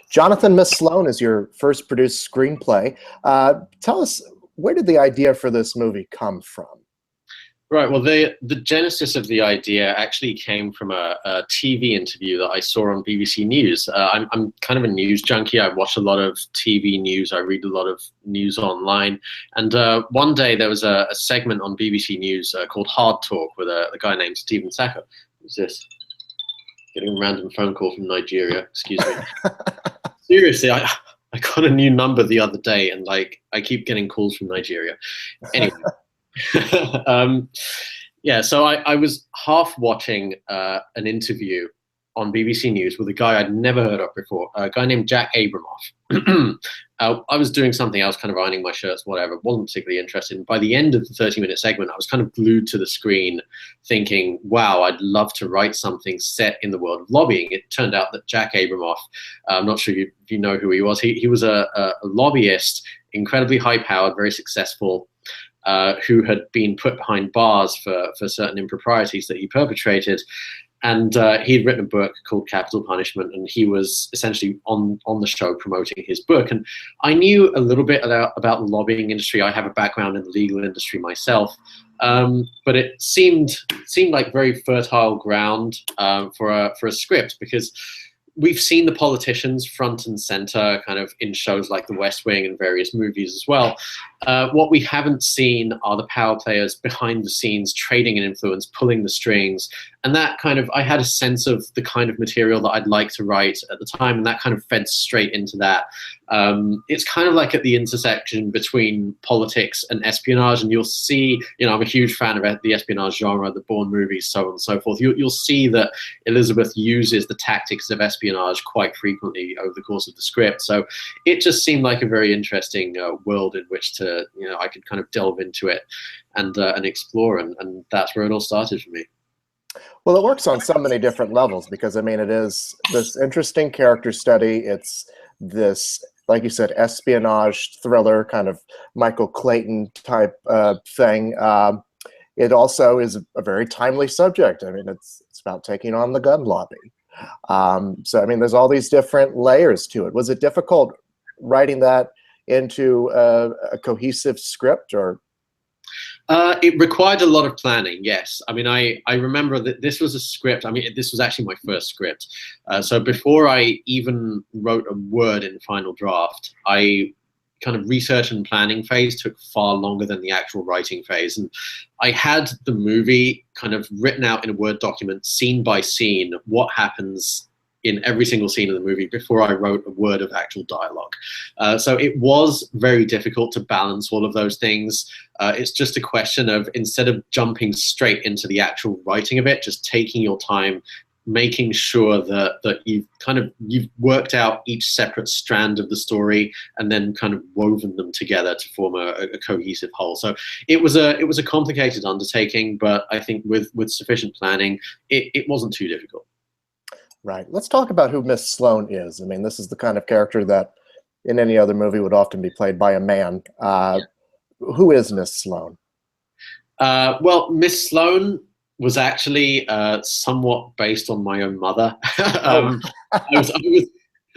Jonathan, Miss Sloane is your first produced screenplay. Tell us, where did the idea for this movie come from? Right. Well, the genesis of the idea actually came from a TV interview that I saw on BBC News. I'm kind of a news junkie. I watch a lot of TV news. I read a lot of news online. And one day there was a segment on BBC News called Hard Talk with a guy named Stephen Sacco. Who's this? Getting a random phone call from Nigeria. Excuse me. Seriously, I got a new number the other day, and like I keep getting calls from Nigeria. Anyway. Yeah, so I was half watching an interview on BBC News with a guy I'd never heard of before, a guy named Jack Abramoff. I was doing something else, kind of ironing my shirts, whatever, wasn't particularly interested. And by the end of the 30-minute segment, I was kind of glued to the screen thinking, wow, I'd love to write something set in the world of lobbying. It turned out that Jack Abramoff, I'm not sure if you know who he was, he was a lobbyist, incredibly high-powered, very successful, who had been put behind bars for certain improprieties that he perpetrated. And he had written a book called Capital Punishment, and he was essentially on the show promoting his book. And I knew a little bit about the lobbying industry. I have a background in the legal industry myself. But it seemed like very fertile ground for a script, because we've seen the politicians front and center kind of in shows like The West Wing and various movies as well. What we haven't seen are the power players behind the scenes, trading in influence, pulling the strings. And that kind of, I had a sense of the kind of material that I'd like to write at the time, and that kind of fed straight into that. It's kind of like at the intersection between politics and espionage, and you'll see, I'm a huge fan of the espionage genre, the Bourne movies, so on and so forth. You'll see that Elizabeth uses the tactics of espionage quite frequently over the course of the script. So it just seemed like a very interesting world in which to, I could kind of delve into it and explore, and that's where it all started for me. Well, it works on so many different levels, because I mean, it is this interesting character study. It's this, like you said, espionage thriller, kind of Michael Clayton type thing. It also is a very timely subject. I mean, it's about taking on the gun lobby. So I mean, there's all these different layers to it. Was it difficult writing that into a cohesive script, or? It required a lot of planning, yes. I mean, I remember that this was a script. I mean, this was actually my first script. So before I even wrote a word in the final draft, I kind of research and planning phase took far longer than the actual writing phase. And I had the movie kind of written out in a Word document, scene by scene, what happens in every single scene of the movie before I wrote a word of actual dialogue. So it was very difficult to balance all of those things. It's just a question of, instead of jumping straight into the actual writing of it, just taking your time, making sure that you've worked out each separate strand of the story and then kind of woven them together to form a cohesive whole. So it was a complicated undertaking, but I think with sufficient planning, it wasn't too difficult. Right. Let's talk about who Miss Sloane is. I mean, this is the kind of character that in any other movie would often be played by a man. Who is Miss Sloane? Well, Miss Sloane was actually somewhat based on my own mother.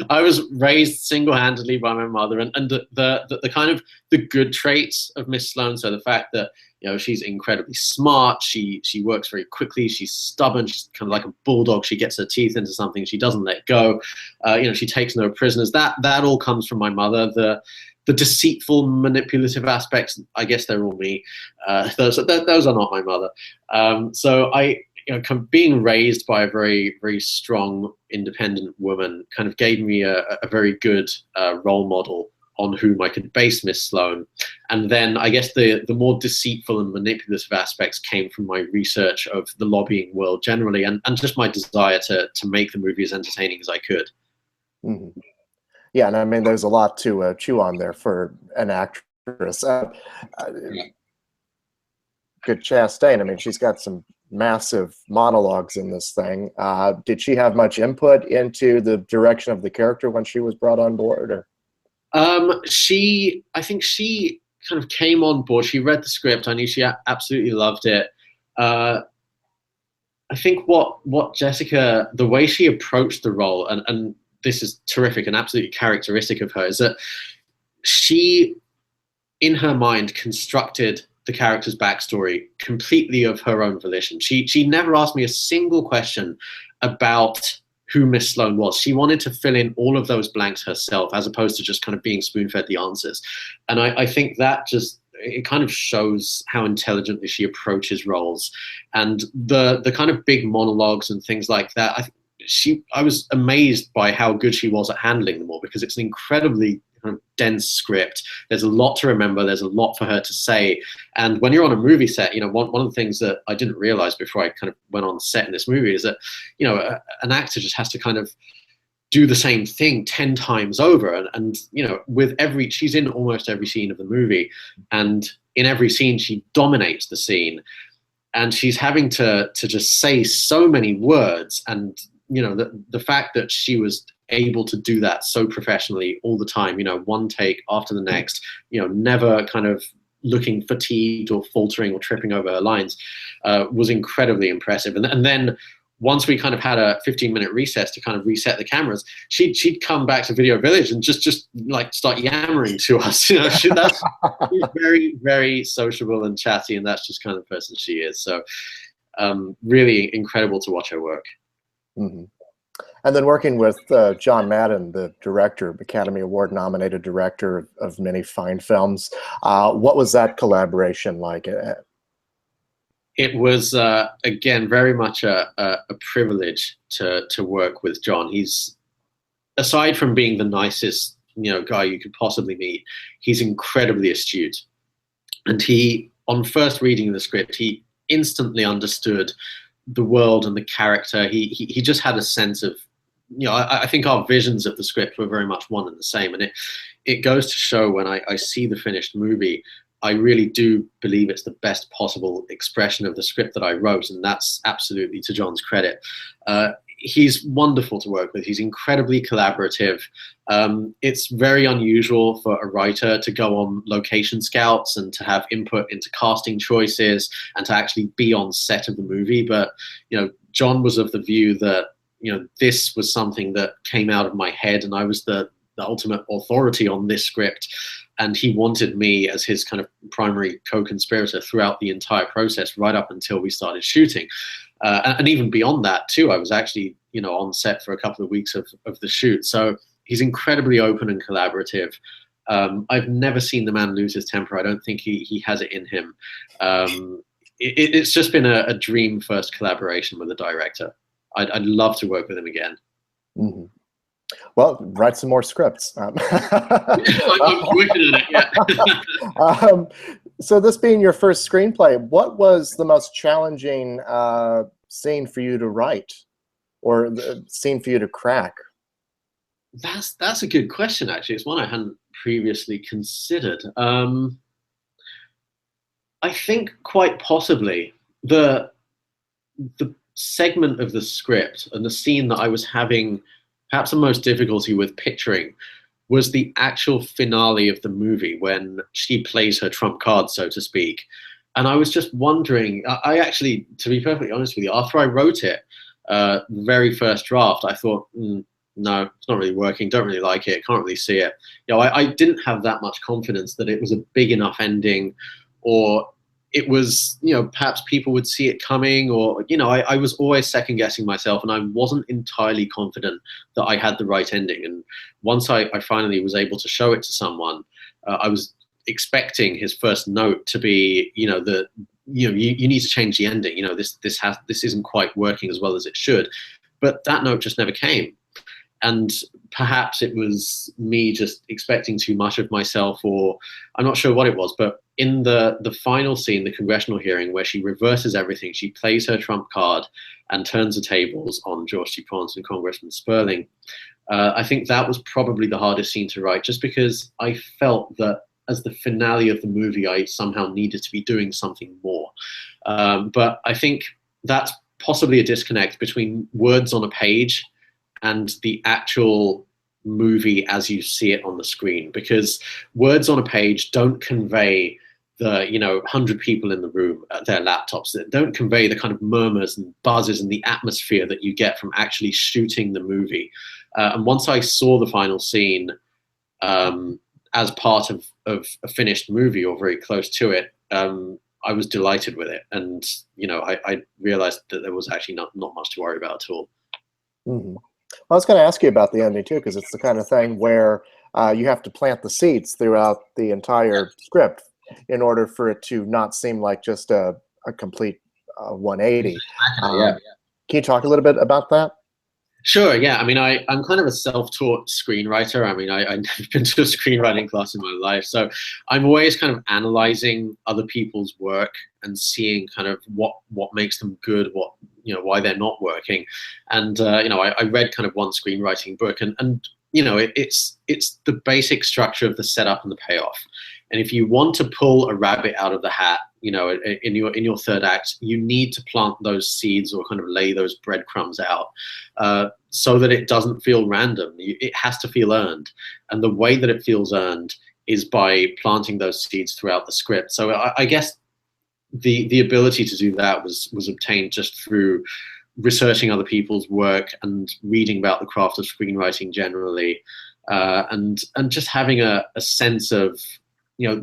I was raised single-handedly by my mother, and the kind of the good traits of Miss Sloane. So the fact that she's incredibly smart, she works very quickly, she's stubborn, she's kind of like a bulldog. She gets her teeth into something, she doesn't let go. She takes no prisoners. That all comes from my mother. The deceitful, manipulative aspects, I guess they're all me. Those are not my mother. So being raised by a very, very strong, independent woman kind of gave me a very good role model on whom I could base Miss Sloane. And then I guess the more deceitful and manipulative aspects came from my research of the lobbying world generally, and just my desire to make the movie as entertaining as I could. Mm-hmm. Yeah, and I mean, there's a lot to chew on there for an actress. Good Chastain, I mean, she's got some massive monologues in this thing. Did she have much input into the direction of the character when she was brought on board, or? I think she kind of came on board. She read the script. I knew she absolutely loved it. I think what Jessica, the way she approached the role, and this is terrific and absolutely characteristic of her, is that she, in her mind, constructed the character's backstory completely of her own volition. She never asked me a single question about who Miss Sloane was. She wanted to fill in all of those blanks herself, as opposed to just kind of being spoon-fed the answers. And I think that just, it kind of shows how intelligently she approaches roles, and the kind of big monologues and things like that. I was amazed by how good she was at handling them all, because it's an incredibly kind of dense script. There's a lot to remember. There's a lot for her to say. And when you're on a movie set, you know, one of the things that I didn't realize before I kind of went on set in this movie is that, you know, an actor just has to kind of do the same thing 10 times over. And you know, she's in almost every scene of the movie, and in every scene she dominates the scene, and she's having to just say so many words. And you know, the fact that she was able to do that so professionally all the time, you know, one take after the next, you know, never kind of looking fatigued or faltering or tripping over her lines, was incredibly impressive. And then once we kind of had a 15-minute recess to kind of reset the cameras, she'd come back to Video Village and just like start yammering to us. You know, she's very, very sociable and chatty, and that's just kind of the person she is. So really incredible to watch her work. Mm-hmm. And then working with John Madden, the director, Academy Award nominated director of many fine films. What was that collaboration like? It was, again, very much a privilege to work with John. He's, aside from being the nicest, you know, guy you could possibly meet, he's incredibly astute. And he, on first reading the script, he instantly understood the world and the character. He just had a sense of, you know, I think our visions of the script were very much one and the same. And it goes to show, when I see the finished movie, I really do believe it's the best possible expression of the script that I wrote, and that's absolutely to John's credit. He's wonderful to work with. He's incredibly collaborative. It's very unusual for a writer to go on location scouts and to have input into casting choices and to actually be on set of the movie. But, you know, John was of the view that, you know, this was something that came out of my head, and I was the ultimate authority on this script. And he wanted me as his kind of primary co-conspirator throughout the entire process, right up until we started shooting. And even beyond that too, I was actually, you know, on set for a couple of weeks of the shoot. So he's incredibly open and collaborative. I've never seen the man lose his temper. I don't think he has it in him. It's just been a dream first collaboration with a director. I'd love to work with him again. Mm-hmm. Well, write some more scripts. I'm working on it, yeah. So this being your first screenplay, what was the most challenging scene for you to write, or the scene for you to crack? That's a good question, actually. It's one I hadn't previously considered. I think quite possibly the segment of the script and the scene that I was having perhaps the most difficulty with picturing was the actual finale of the movie, when she plays her trump card, so to speak. And I was just wondering, I actually, to be perfectly honest with you, after I wrote it, the very first draft, I thought, no, it's not really working, don't really like it, can't really see it. You know, I didn't have that much confidence that it was a big enough ending, or it was, you know, perhaps people would see it coming, or, you know, I was always second guessing myself, and I wasn't entirely confident that I had the right ending. And once I finally was able to show it to someone, I was expecting his first note to be, you know, you need to change the ending. You know, this isn't quite working as well as it should. But that note just never came. And perhaps it was me just expecting too much of myself, or I'm not sure what it was. But in the final scene, the congressional hearing, where she reverses everything, she plays her trump card and turns the tables on George C. Ponce and Congressman Sperling. I think that was probably the hardest scene to write, just because I felt that as the finale of the movie, I somehow needed to be doing something more. But I think that's possibly a disconnect between words on a page and the actual movie as you see it on the screen, because words on a page don't convey the, you know, 100 people in the room at their laptops. They don't convey the kind of murmurs and buzzes and the atmosphere that you get from actually shooting the movie. And once I saw the final scene as part of a finished movie or very close to it, I was delighted with it. And, I realized that there was actually not much to worry about at all. Mm-hmm. I was going to ask you about the ending too, because it's the kind of thing where you have to plant the seeds throughout the entire script in order for it to not seem like just a complete 180. Yeah. Can you talk a little bit about that? Sure, yeah. I mean, I'm kind of a self-taught screenwriter. I mean, I've never been to a screenwriting class in my life. So I'm always kind of analyzing other people's work and seeing kind of what makes them good, why they're not working. And, I read kind of one screenwriting book, and it's the basic structure of the setup and the payoff. And if you want to pull a rabbit out of the hat, in your third act, you need to plant those seeds or kind of lay those breadcrumbs out, so that it doesn't feel random. It has to feel earned, and the way that it feels earned is by planting those seeds throughout the script. So I guess the ability to do that was obtained just through researching other people's work and reading about the craft of screenwriting generally, and just having a sense of,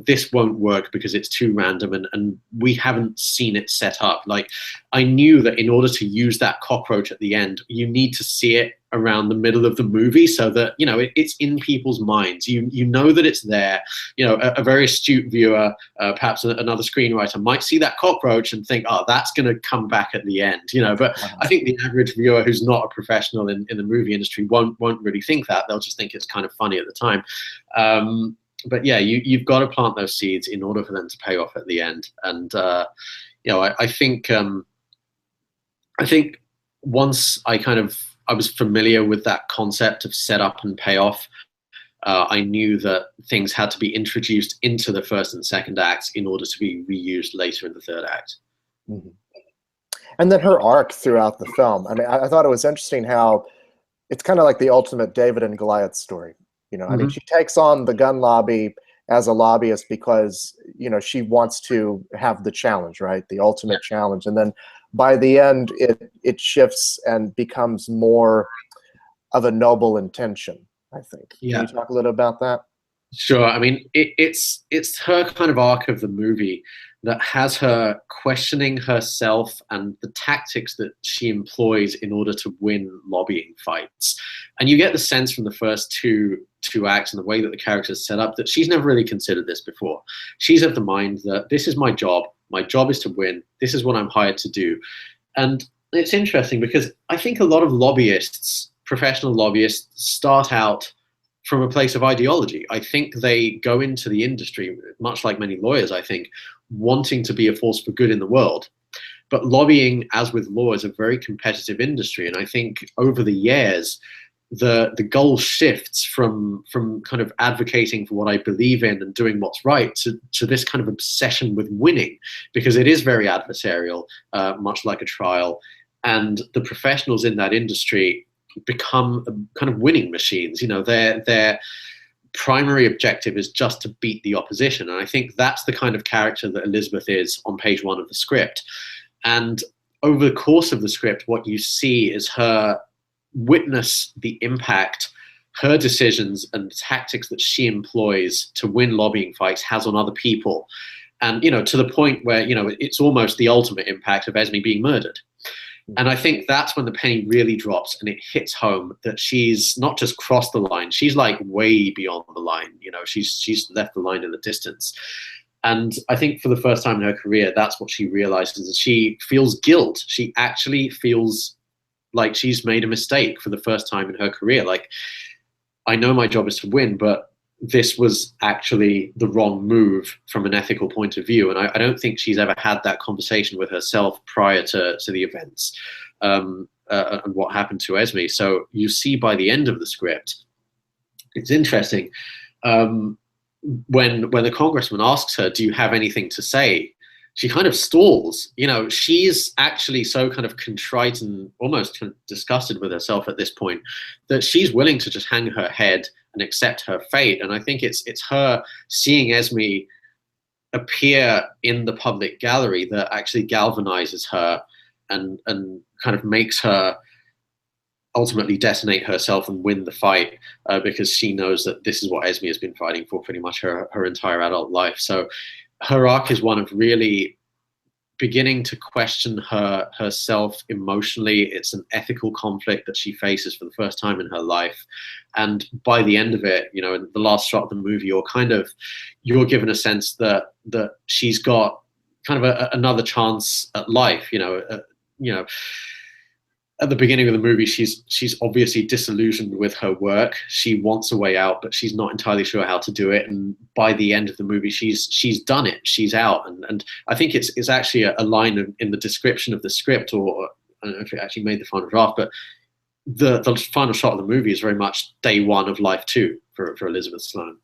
this won't work because it's too random and we haven't seen it set up. Like, I knew that in order to use that cockroach at the end, you need to see it around the middle of the movie so that, it's in people's minds. You know that it's there. A very astute viewer, perhaps another screenwriter, might see that cockroach and think, oh, that's going to come back at the end, But I think the average viewer who's not a professional in the movie industry won't really think that. They'll just think it's kind of funny at the time. But yeah, you've got to plant those seeds in order for them to pay off at the end. And I think once I was familiar with that concept of setup and payoff, I knew that things had to be introduced into the first and second acts in order to be reused later in the third act. Mm-hmm. And then her arc throughout the film. I mean, I thought it was interesting how it's kind of like the ultimate David and Goliath story. I mean, she takes on the gun lobby as a lobbyist because, she wants to have the challenge, right? The ultimate challenge. And then by the end, it shifts and becomes more of a noble intention, I think. Yeah. Can you talk a little about that? Sure. I mean, it's her kind of arc of the movie that has her questioning herself and the tactics that she employs in order to win lobbying fights. And you get the sense from the first two acts and the way that the character is set up that she's never really considered this before. She's of the mind that this is my job. My job is to win. This is what I'm hired to do. And it's interesting because I think a lot of lobbyists, professional lobbyists, start out from a place of ideology. I think they go into the industry, much like many lawyers, I think, wanting to be a force for good in the world. But lobbying, as with law, is a very competitive industry. And I think over the years, the goal shifts from kind of advocating for what I believe in and doing what's right to this kind of obsession with winning, because it is very adversarial, much like a trial. And the professionals in that industry become kind of winning machines. Their primary objective is just to beat the opposition. And I think that's the kind of character that Elizabeth is on page 1 of the script. And over the course of the script, what you see is her witness the impact her decisions and the tactics that she employs to win lobbying fights has on other people. And, to the point where, it's almost the ultimate impact of Esme being murdered. And I think that's when the penny really drops and it hits home that she's not just crossed the line, she's like way beyond the line. She's left the line in the distance. And I think for the first time in her career, that's what she realizes, is she feels guilt. She actually feels like she's made a mistake for the first time in her career. Like, I know my job is to win, but this was actually the wrong move from an ethical point of view. And I don't think she's ever had that conversation with herself prior to the events and what happened to Esme. So you see by the end of the script, it's interesting. When the congressman asks her, do you have anything to say? She kind of stalls. She's actually so kind of contrite and almost kind of disgusted with herself at this point that she's willing to just hang her head and accept her fate. And I think it's her seeing Esme appear in the public gallery that actually galvanizes her and kind of makes her ultimately detonate herself and win the fight, because she knows that this is what Esme has been fighting for pretty much her entire adult life. So her arc is one of really beginning to question herself emotionally. It's an ethical conflict that she faces for the first time in her life. And by the end of it, you know, in the last shot of the movie, you're given a sense that she's got kind of another chance at life. You know, at the beginning of the movie, she's obviously disillusioned with her work. She wants a way out, but she's not entirely sure how to do it. And by the end of the movie, she's done it. She's out. And I think it's actually a line in the description of the script, or I don't know if it actually made the final draft, but the final shot of the movie is very much day one of life two for Elizabeth Sloane.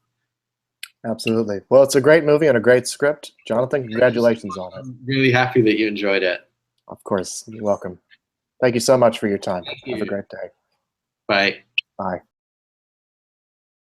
Absolutely. Well, it's a great movie and a great script. Jonathan, congratulations on it. I'm really happy that you enjoyed it. Of course. You're welcome. Thank you so much for your time. Have a great day. Bye. Bye.